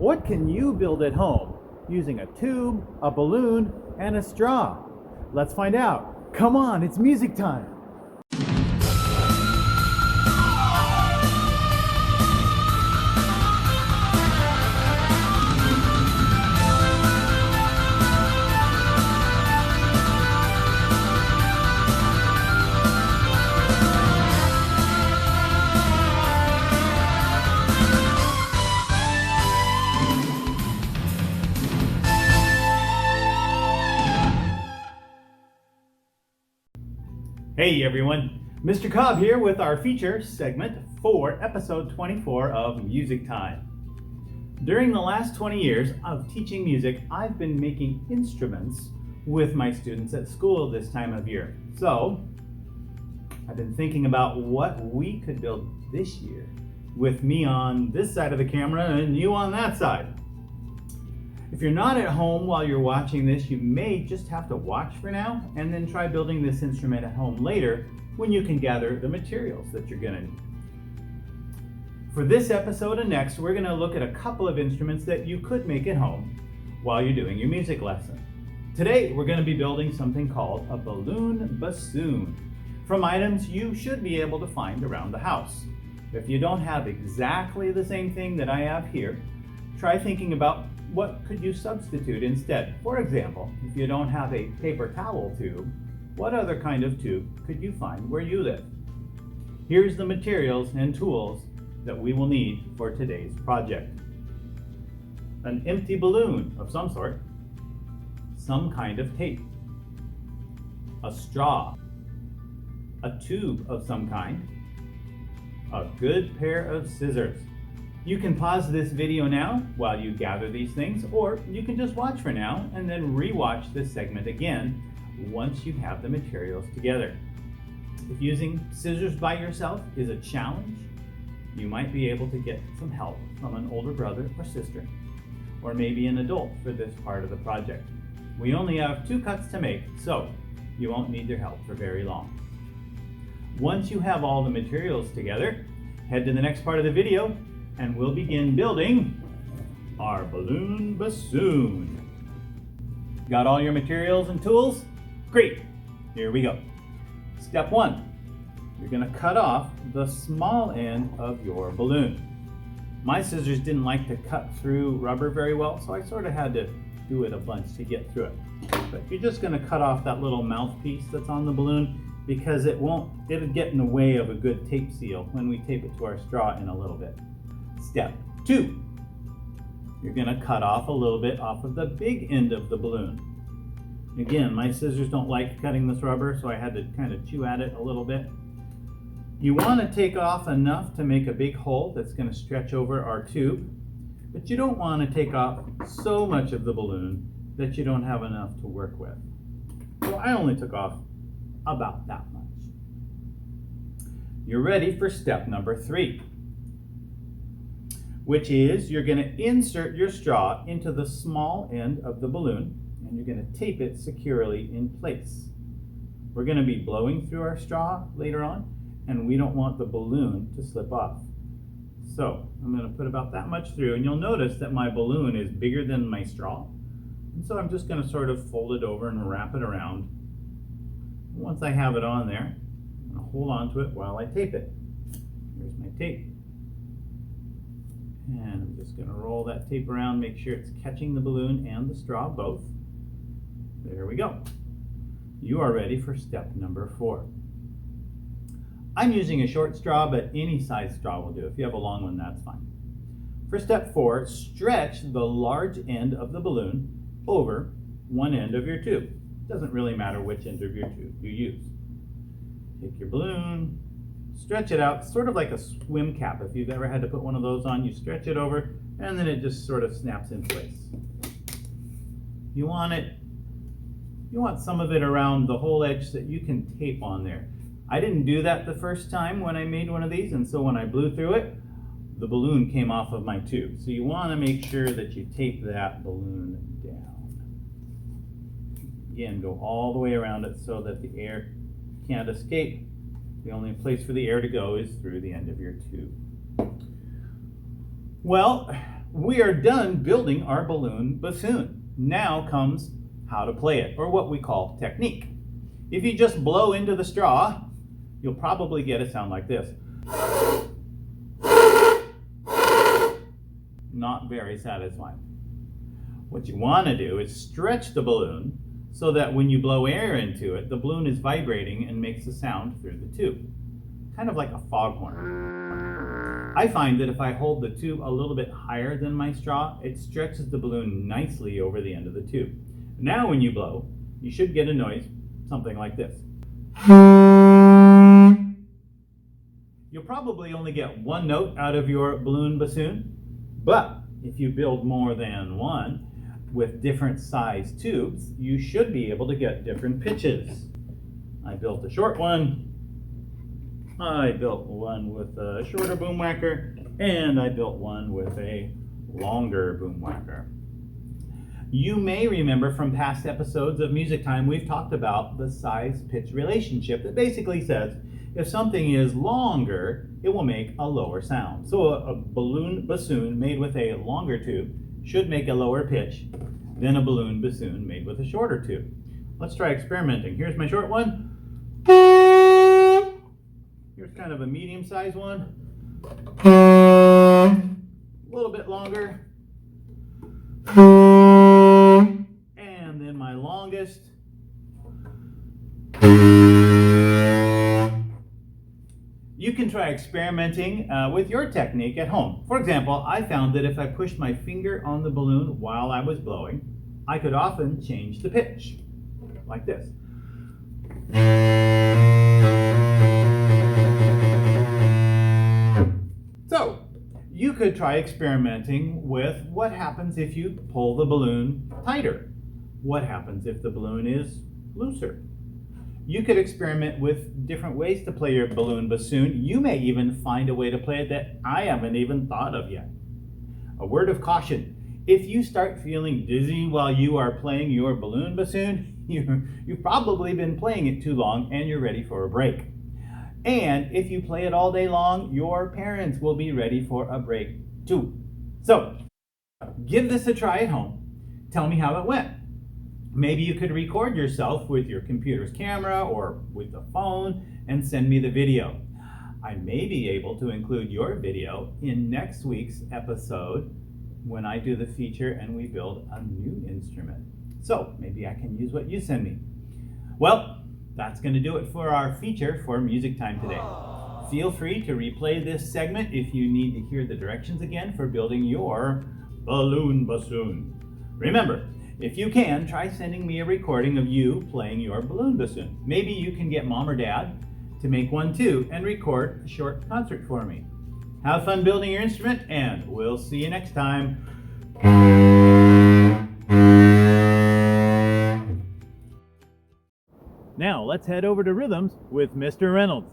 What can you build at home using a tube, a balloon, and a straw? Let's find out. Come on, it's music time. Hey everyone, Mr. Cobb here with our feature segment for episode 24 of Music Time. During the last 20 years of teaching music, I've been making instruments with my students at school this time of year. So, I've been thinking about what we could build this year with me on this side of the camera and you on that side. If you're not at home while you're watching this, you may just have to watch for now and then try building this instrument at home later when you can gather the materials that you're going to need. For this episode and next, we're going to look at a couple of instruments that you could make at home while you're doing your music lesson. Today, we're going to be building something called a balloon bassoon from items you should be able to find around the house. If you don't have exactly the same thing that I have here, try thinking about what could you substitute instead? For example, if you don't have a paper towel tube, what other kind of tube could you find where you live? Here's the materials and tools that we will need for today's project. An empty balloon of some sort, some kind of tape, a straw, a tube of some kind, a good pair of scissors. You can pause this video now while you gather these things, or you can just watch for now and then re-watch this segment again once you have the materials together. If using scissors by yourself is a challenge, you might be able to get some help from an older brother or sister, or maybe an adult for this part of the project. We only have 2 cuts to make, so you won't need their help for very long. Once you have all the materials together, head to the next part of the video and we'll begin building our balloon bassoon. Got all your materials and tools? Great, here we go. Step 1, you're gonna cut off the small end of your balloon. My scissors didn't like to cut through rubber very well, so I sort of had to do it a bunch to get through it. But you're just gonna cut off that little mouthpiece that's on the balloon because it'll get in the way of a good tape seal when we tape it to our straw in a little bit. Step 2, you're going to cut off a little bit off of the big end of the balloon. Again, my scissors don't like cutting this rubber, so I had to kind of chew at it a little bit. You want to take off enough to make a big hole that's going to stretch over our tube, but you don't want to take off so much of the balloon that you don't have enough to work with. So I only took off about that much. You're ready for step number 3. Which is you're going to insert your straw into the small end of the balloon and you're going to tape it securely in place. We're going to be blowing through our straw later on and we don't want the balloon to slip off. So I'm going to put about that much through and you'll notice that my balloon is bigger than my straw. And so I'm just going to sort of fold it over and wrap it around. Once I have it on there, I'm going to hold on to it while I tape it. Here's my tape. And I'm just going to roll that tape around, make sure it's catching the balloon and the straw both. There we go. You are ready for step number 4. I'm using a short straw, but any size straw will do. If you have a long one, that's fine. For step 4, stretch the large end of the balloon over one end of your tube. It doesn't really matter which end of your tube you use. Take your balloon, stretch it out, sort of like a swim cap. If you've ever had to put one of those on, you stretch it over and then it just sort of snaps in place. You want some of it around the whole edge that you can tape on there. I didn't do that the first time when I made one of these, and so when I blew through it, the balloon came off of my tube. So you want to make sure that you tape that balloon down. Again, go all the way around it so that the air can't escape. The only place for the air to go is through the end of your tube. Well, We are done building our balloon bassoon. Now comes how to play it, or what we call technique. If you just blow into the straw, you'll probably get a sound like this. Not very satisfying. What you want to do is stretch the balloon so that when you blow air into it, the balloon is vibrating and makes a sound through the tube. Kind of like a foghorn. I find that if I hold the tube a little bit higher than my straw, it stretches the balloon nicely over the end of the tube. Now when you blow, you should get a noise something like this. You'll probably only get one note out of your balloon bassoon, but if you build more than one with different size tubes, you should be able to get different pitches. I built a short one, I built one with a shorter boom whacker, and I built one with a longer boom whacker. You may remember from past episodes of Music Time, we've talked about the size-pitch relationship that basically says if something is longer, it will make a lower sound. So a balloon bassoon made with a longer tube should make a lower pitch than a balloon bassoon made with a shorter tube. Let's try experimenting. Here's my short one. Here's kind of a medium-sized one. A little bit longer. And then my longest. You can try experimenting with your technique at home. For example, I found that if I pushed my finger on the balloon while I was blowing, I could often change the pitch, like this. So, you could try experimenting with what happens if you pull the balloon tighter. What happens if the balloon is looser? You could experiment with different ways to play your balloon bassoon. You may even find a way to play it that I haven't even thought of yet. A word of caution. If you start feeling dizzy while you are playing your balloon bassoon, you've probably been playing it too long and you're ready for a break. And if you play it all day long, your parents will be ready for a break too. So, give this a try at home. Tell me how it went. Maybe you could record yourself with your computer's camera or with the phone and send me the video. I may be able to include your video in next week's episode when I do the feature and we build a new instrument. So maybe I can use what you send me. Well, that's going to do it for our feature for Music Time today. Feel free to replay this segment if you need to hear the directions again for building your balloon bassoon. Remember, if you can, try sending me a recording of you playing your balloon bassoon. Maybe you can get mom or dad to make one too and record a short concert for me. Have fun building your instrument, and we'll see you next time. Now let's head over to Rhythms with Mr. Reynolds.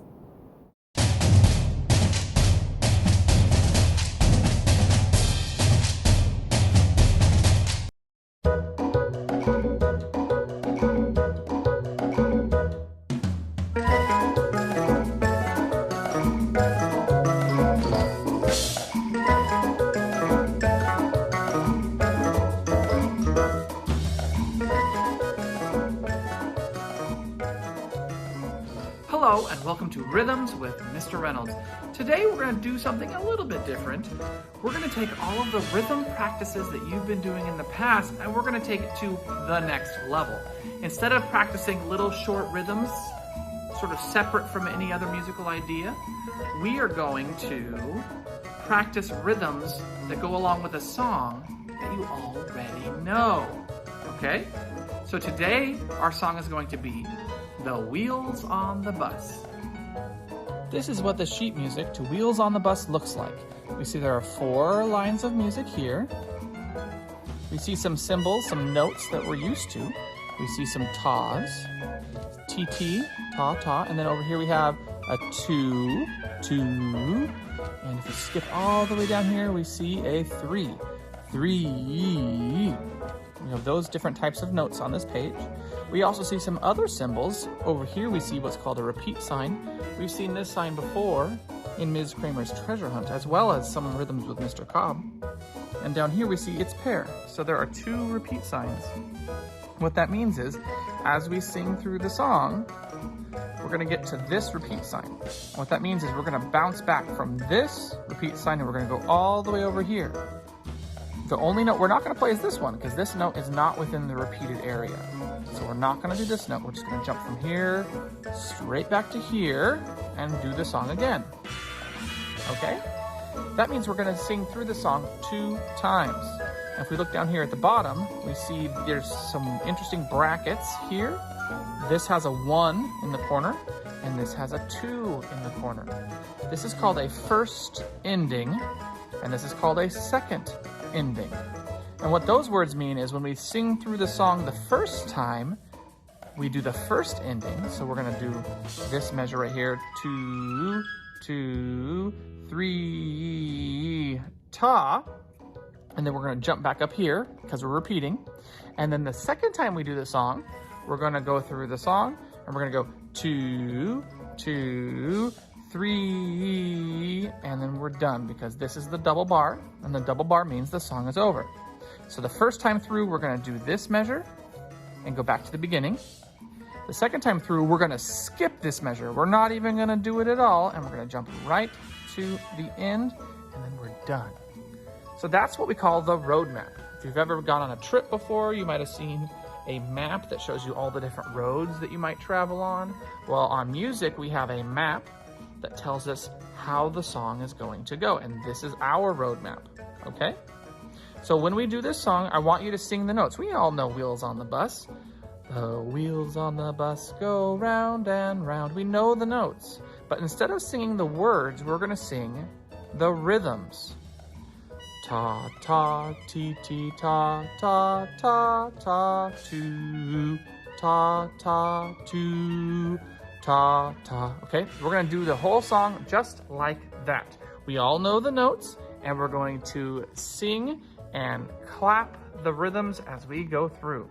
Hello and welcome to Rhythms with Mr. Reynolds. Today we're going to do something a little bit different. We're going to take all of the rhythm practices that you've been doing in the past and we're going to take it to the next level. Instead of practicing little short rhythms, sort of separate from any other musical idea, we are going to practice rhythms that go along with a song that you already know. Okay? So today our song is going to be The Wheels on the Bus. This is what the sheet music to Wheels on the Bus looks like. We see there are 4 lines of music here. We see some symbols, some notes that we're used to. We see some tas, TT, ta, ta, and then over here we have a 2, 2, and if you skip all the way down here, we see a 3, 3. We have those different types of notes on this page. We also see some other symbols. Over here we see what's called a repeat sign. We've seen this sign before in Ms. Kramer's Treasure Hunt, as well as some rhythms with Mr. Cobb. and down here we see its pair. So there are 2 repeat signs. What that means is, as we sing through the song, we're gonna get to this repeat sign. And what that means is we're gonna bounce back from this repeat sign and we're gonna go all the way over here. The only note we're not gonna play is this one, because this note is not within the repeated area. So we're not gonna do this note. We're just gonna jump from here, straight back to here, and do the song again. Okay? That means we're gonna sing through the song 2 times. And if we look down here at the bottom, we see there's some interesting brackets here. This has a 1 in the corner, and this has a 2 in the corner. This is called a first ending, and this is called a second ending. And what those words mean is when we sing through the song the first time, we do the first ending. So we're gonna do this measure right here, 2, 2, 3, ta. And then we're gonna jump back up here because we're repeating. And then the second time we do the song, we're gonna go through the song and we're gonna go 2, 2, 3, and then we're done because this is the double bar, and the double bar means the song is over. So the first time through, we're gonna do this measure and go back to the beginning. The second time through, we're gonna skip this measure. We're not even gonna do it at all, and we're gonna jump right to the end, and then we're done. So that's what we call the road map. If you've ever gone on a trip before, you might have seen a map that shows you all the different roads that you might travel on. Well, on music, we have a map that tells us how the song is going to go, and this is our road map, okay? So when we do this song, I want you to sing the notes. We all know Wheels on the Bus. The wheels on the bus go round and round. We know the notes, but instead of singing the words, we're gonna sing the rhythms. Ta, ta, ti, ti, ta, ta, ta, ta, two, ta, ta, two, ta, ta. Okay, we're gonna do the whole song just like that. We all know the notes, and we're going to sing and clap the rhythms as we go through.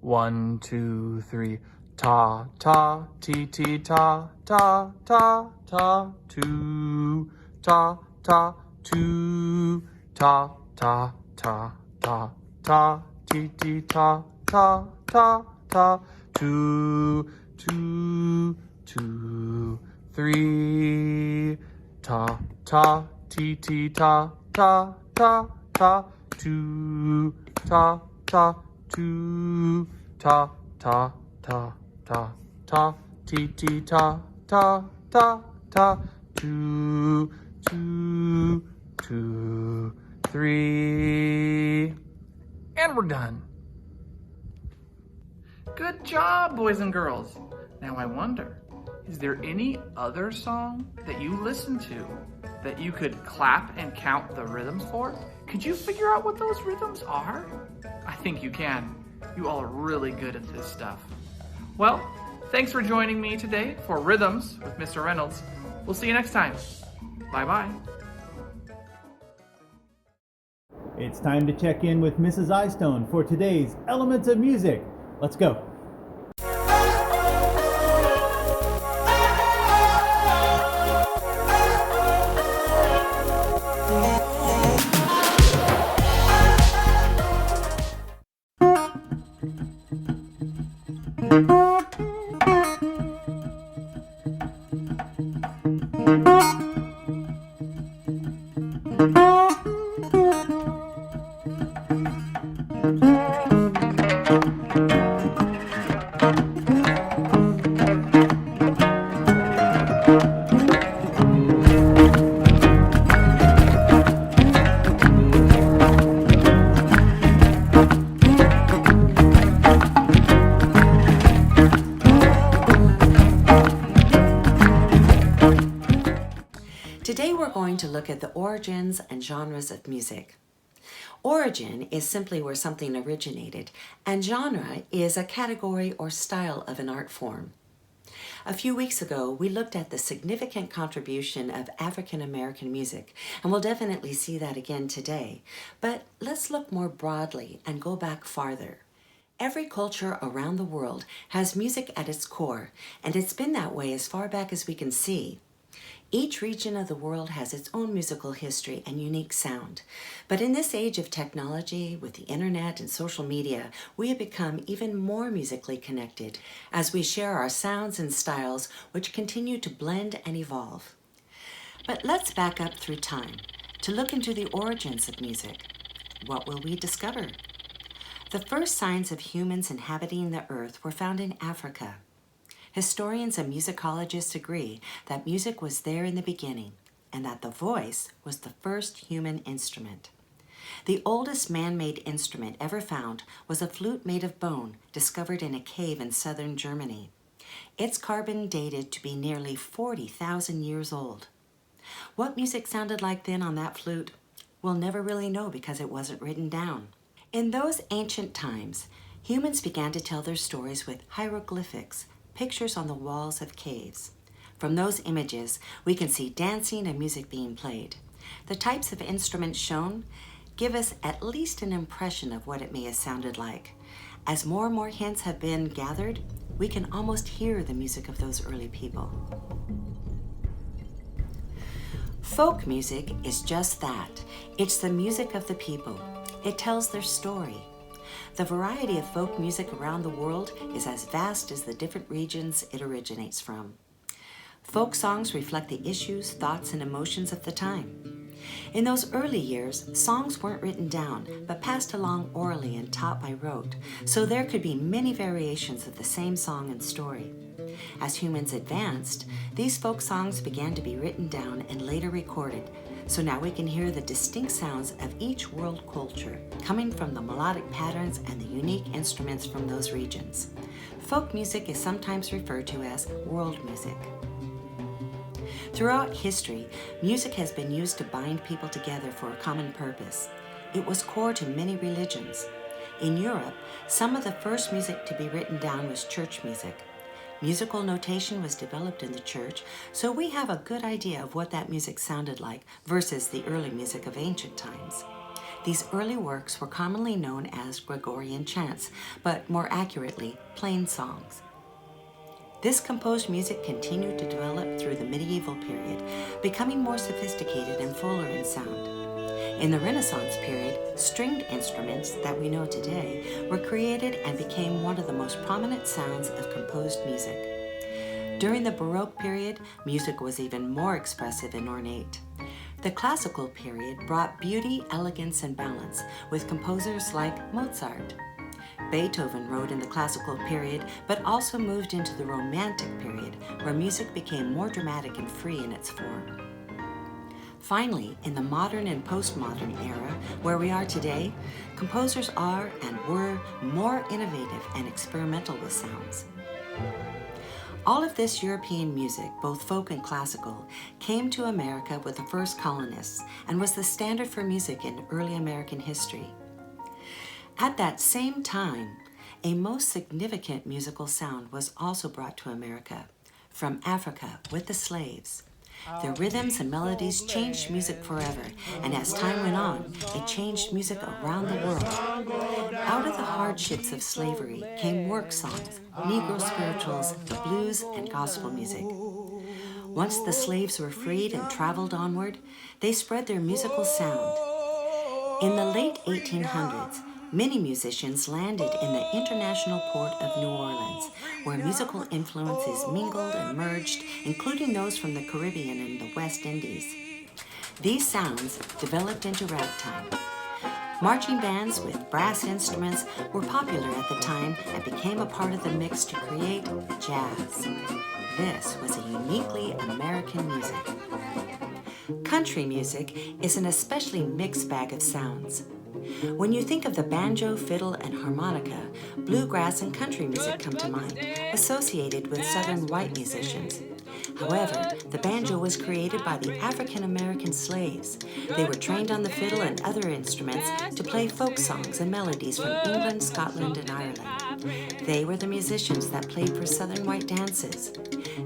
1, 2, 3. Ta, ta, ti, ti, ta, ta, ta, ta, two, ta, ta, two, ta, ta, ta, ta, ta, ti, ti, ta, ta, ta, ta, two, 2, 2, 3. Ta, ta, ti, ti, ta, ta, ta, ta, two, ta, ta, two, ta, ta, ta, ta, ta, ti, ti, ta, ta, ta, ta, two, 2, 2, 3. And we're done. Good job, boys and girls. Now I wonder, is there any other song that you listen to that you could clap and count the rhythms for? Could you figure out what those rhythms are? I think you can. You all are really good at this stuff. Well, thanks for joining me today for Rhythms with Mr. Reynolds. We'll see you next time. Bye-bye. It's time to check in with Mrs. Eyestone for today's Elements of Music. Let's go. Today we're going to look at the origins and genres of music. Origin is simply where something originated, and genre is a category or style of an art form. A few weeks ago, we looked at the significant contribution of African American music, and we'll definitely see that again today. But let's look more broadly and go back farther. Every culture around the world has music at its core, and it's been that way as far back as we can see. Each region of the world has its own musical history and unique sound. But in this age of technology, with the internet and social media, we have become even more musically connected as we share our sounds and styles which continue to blend and evolve. But let's back up through time to look into the origins of music. What will we discover? The first signs of humans inhabiting the earth were found in Africa. Historians and musicologists agree that music was there in the beginning and that the voice was the first human instrument. The oldest man-made instrument ever found was a flute made of bone discovered in a cave in southern Germany. It's carbon dated to be nearly 40,000 years old. What music sounded like then on that flute? We'll never really know because it wasn't written down. In those ancient times, humans began to tell their stories with hieroglyphics, pictures on the walls of caves. From those images, we can see dancing and music being played. The types of instruments shown give us at least an impression of what it may have sounded like. As more and more hints have been gathered, we can almost hear the music of those early people. Folk music is just that. It's the music of the people. It tells their story. The variety of folk music around the world is as vast as the different regions it originates from. Folk songs reflect the issues, thoughts, and emotions of the time. In those early years, songs weren't written down, but passed along orally and taught by rote, so there could be many variations of the same song and story. As humans advanced, these folk songs began to be written down and later recorded, so now we can hear the distinct sounds of each world culture coming from the melodic patterns and the unique instruments from those regions. Folk music is sometimes referred to as world music. Throughout history, music has been used to bind people together for a common purpose. It was core to many religions. In Europe, some of the first music to be written down was church music. Musical notation was developed in the church, so we have a good idea of what that music sounded like versus the early music of ancient times. These early works were commonly known as Gregorian chants, but more accurately, plain songs. This composed music continued to develop through the medieval period, becoming more sophisticated and fuller in sound. In the Renaissance period, stringed instruments that we know today were created and became one of the most prominent sounds of composed music. During the Baroque period, music was even more expressive and ornate. The classical period brought beauty, elegance, and balance with composers like Mozart. Beethoven wrote in the classical period, but also moved into the Romantic period, where music became more dramatic and free in its form. Finally, in the modern and postmodern era, where we are today, composers are and were more innovative and experimental with sounds. All of this European music, both folk and classical, came to America with the first colonists and was the standard for music in early American history. At that same time, a most significant musical sound was also brought to America from Africa with the slaves. Their rhythms and melodies changed music forever, and as time went on, it changed music around the world. Out of the hardships of slavery came work songs, Negro spirituals, the blues, and gospel music. Once the slaves were freed and traveled onward, they spread their musical sound. In the late 1800s, many musicians landed in the international port of New Orleans, where musical influences mingled and merged, including those from the Caribbean and the West Indies. These sounds developed into ragtime. Marching bands with brass instruments were popular at the time and became a part of the mix to create jazz. This was a uniquely American music. Country music is an especially mixed bag of sounds. When you think of the banjo, fiddle, and harmonica, bluegrass and country music come to mind, associated with Southern white musicians. However, the banjo was created by the African American slaves. They were trained on the fiddle and other instruments to play folk songs and melodies from England, Scotland, and Ireland. They were the musicians that played for Southern white dances.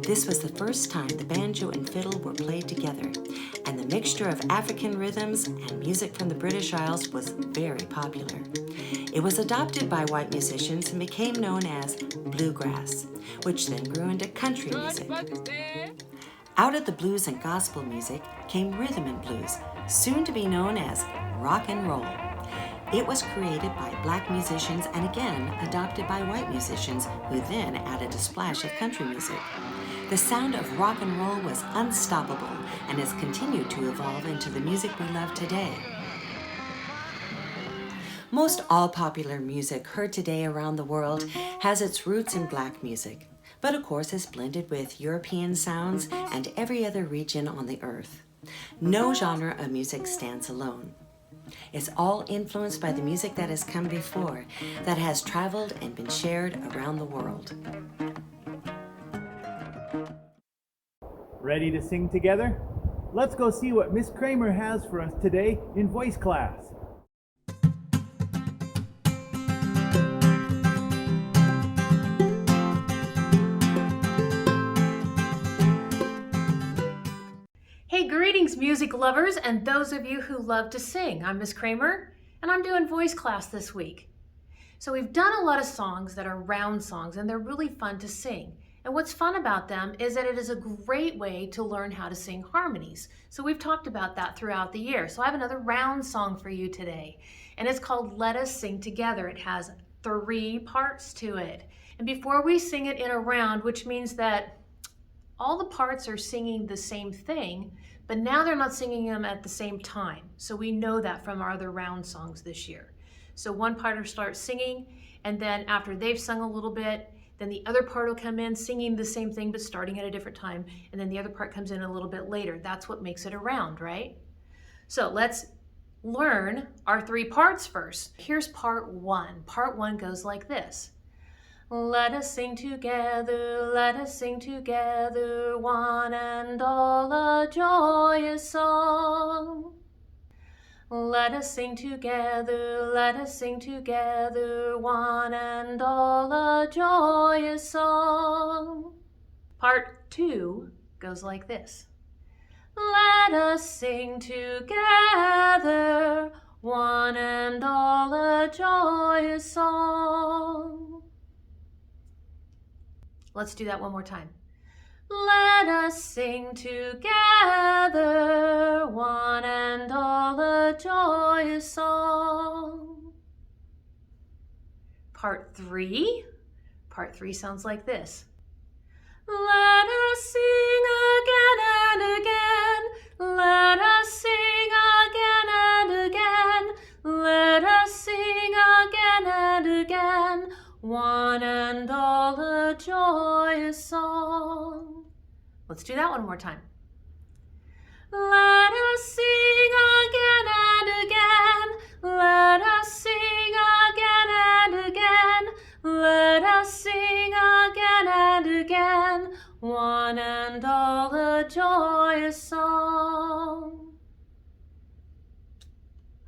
This was the first time the banjo and fiddle were played together, and the mixture of African rhythms and music from the British Isles was very popular. It was adopted by white musicians and became known as bluegrass, which then grew into country music. Out of the blues and gospel music came rhythm and blues, soon to be known as rock and roll. It was created by black musicians and again adopted by white musicians who then added a splash of country music. The sound of rock and roll was unstoppable and has continued to evolve into the music we love today. Most all popular music heard today around the world has its roots in black music, but of course is blended with European sounds and every other region on the earth. No genre of music stands alone. It's all influenced by the music that has come before, that has traveled and been shared around the world. Ready to sing together? Let's go see what Miss Kramer has for us today in voice class. Hey, greetings music lovers and those of you who love to sing. I'm Miss Kramer and I'm doing voice class this week. So we've done a lot of songs that are round songs and they're really fun to sing. And what's fun about them is that it is a great way to learn how to sing harmonies. So we've talked about that throughout the year. So I have another round song for you today and it's called Let Us Sing Together. It has 3 parts to it. And before we sing it in a round, which means that all the parts are singing the same thing, but now they're not singing them at the same time. So we know that from our other round songs this year. So one part will start singing, and then after they've sung a little bit, then the other part will come in singing the same thing, but starting at a different time. And then the other part comes in a little bit later. That's what makes it a round, right? So let's learn our 3 parts first. Here's part 1. Part 1 goes like this. Let us sing together, let us sing together, one and all a joyous song. Let us sing together, let us sing together, one and all a joyous song. Part 2 goes like this. Let us sing together, one and all a joyous song. Let's do that one more time. Let us sing together, one and all a joyous song. Part 3 sounds like this. Let us sing again and again. Let us sing again and again. Let us sing again and again. One and all a joyous song. Let's do that one more time. Let us sing again and again. Let us sing again and again. Let us sing again and again. One and all a joyous song.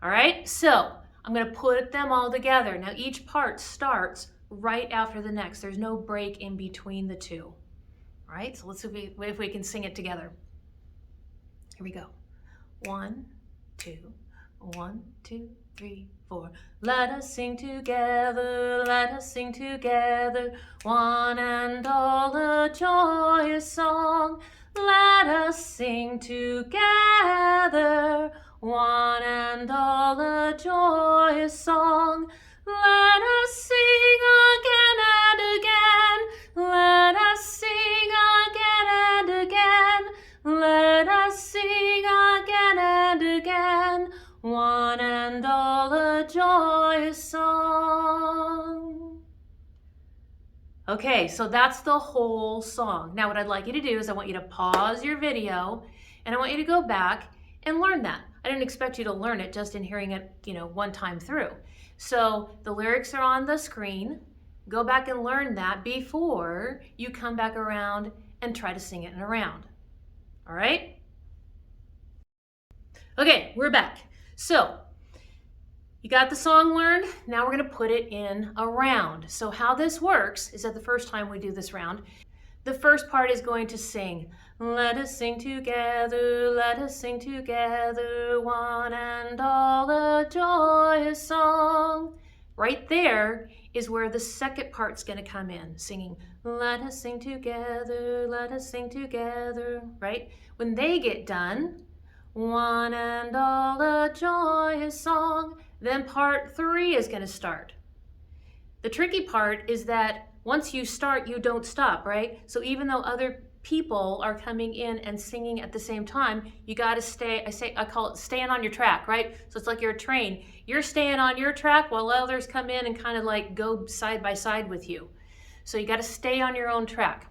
All right, so I'm going to put them all together. Now each part starts right after the next. There's no break in between the 2. All right, so let's see if we can sing it together. Here we go. 1, 2, 1, 2, 3, 4. Let us sing together, let us sing together, one and all a joyous song. Let us sing together, one and all a joyous song. Let us sing again and again. Let us sing again and again. Let us sing again and again. One and all a joyous song. Okay, so that's the whole song. Now what I'd like you to do is I want you to pause your video and I want you to go back and learn that. I didn't expect you to learn it just in hearing it, one time through. So the lyrics are on the screen. Go back and learn that before you come back around and try to sing it in a round. All right? Okay, we're back. So you got the song learned. Now we're going to put it in a round. So how this works is that the first time we do this round, the first part is going to sing. Let us sing together, let us sing together, one and all a joyous song. Right there is where the second part's going to come in, singing, let us sing together, right? When they get done, one and all a joyous song, then part 3 is going to start. The tricky part is that once you start, you don't stop, right? So even though other people are coming in and singing at the same time, you got to stay, I call it staying on your track, right? So it's like you're a train. You're staying on your track while others come in and kind of like go side by side with you. So you got to stay on your own track.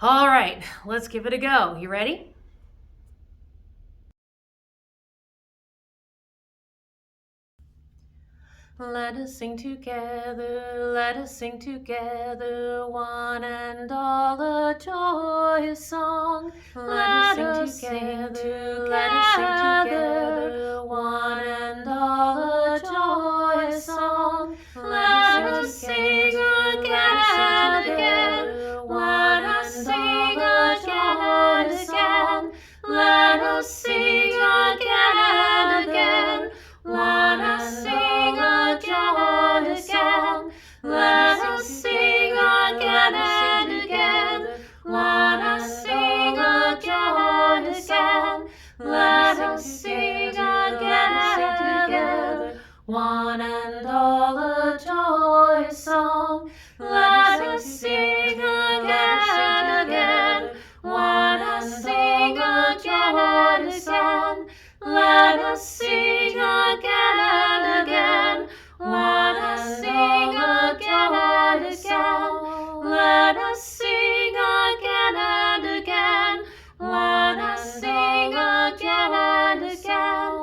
All right, let's give it a go. You ready? Let us sing together, one and all a joyous song. Let us sing together, one and all a joyous song. Let us sing again and again, let us sing again and again, let us sing again and again, let us sing again and again, let us sing again and again, let us sing again and again, let us sing again and again, one and all a joyous song. Let us sing again and again, let us sing again and again, let us sing again and again, let us sing again and again, let us sing again and again, let us sing again and again,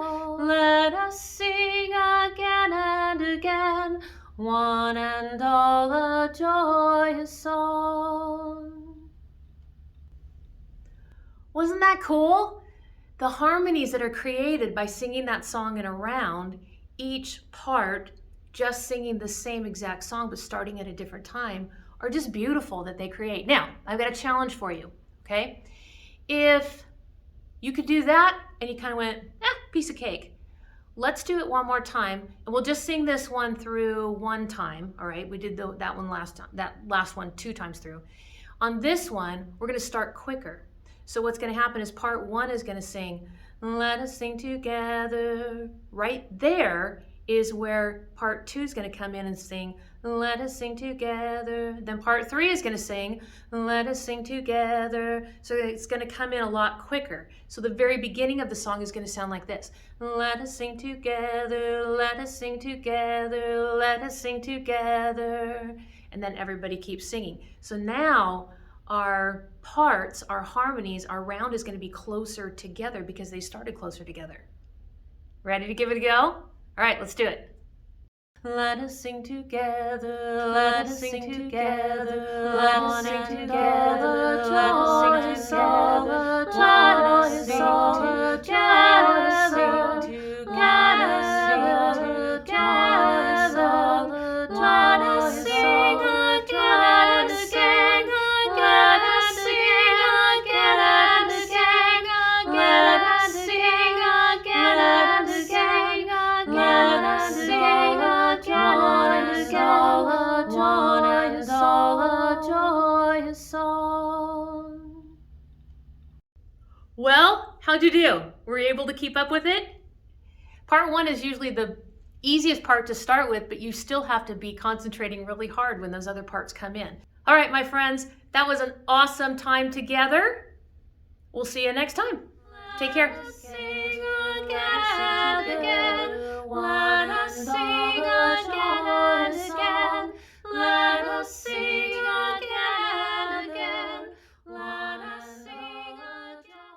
let us sing again and again, one and all a joyous song. Wasn't that cool? The harmonies that are created by singing that song in a round, each part just singing the same exact song but starting at a different time, are just beautiful that they create. Now, I've got a challenge for you, okay? If you could do that and you kind of went, piece of cake. Let's do it one more time, and we'll just sing this one through one time, all right? We did that one last time, that last one 2 times through. On this one, we're gonna start quicker. So what's going to happen is part 1 is going to sing, let us sing together. Right there is where part 2 is going to come in and sing, let us sing together. Then part 3 is going to sing, let us sing together. So it's going to come in a lot quicker. So the very beginning of the song is going to sound like this. Let us sing together, let us sing together, let us sing together. And then everybody keeps singing. So now our parts, our harmonies, our round is going to be closer together because they started closer together. Ready to give it a go? All right, let's do it. Let us sing together, let us sing together, let us sing together, let us sing together, let us sing together, let us sing together, let us sing again and again, let us sing again and again, let us sing again and again, let us sing again and again, one and all a joyous song. Well, how'd you do? Were you able to keep up with it? Part 1 is usually the easiest part to start with, but you still have to be concentrating really hard when those other parts come in. All right, my friends, that was an awesome time together. We'll see you next time. Take care. Let us sing again and again. Let us sing again and again. Let us sing again and again. Let us sing again.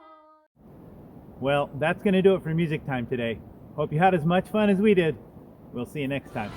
Well, that's going to do it for Music Time today. Hope you had as much fun as we did. We'll see you next time.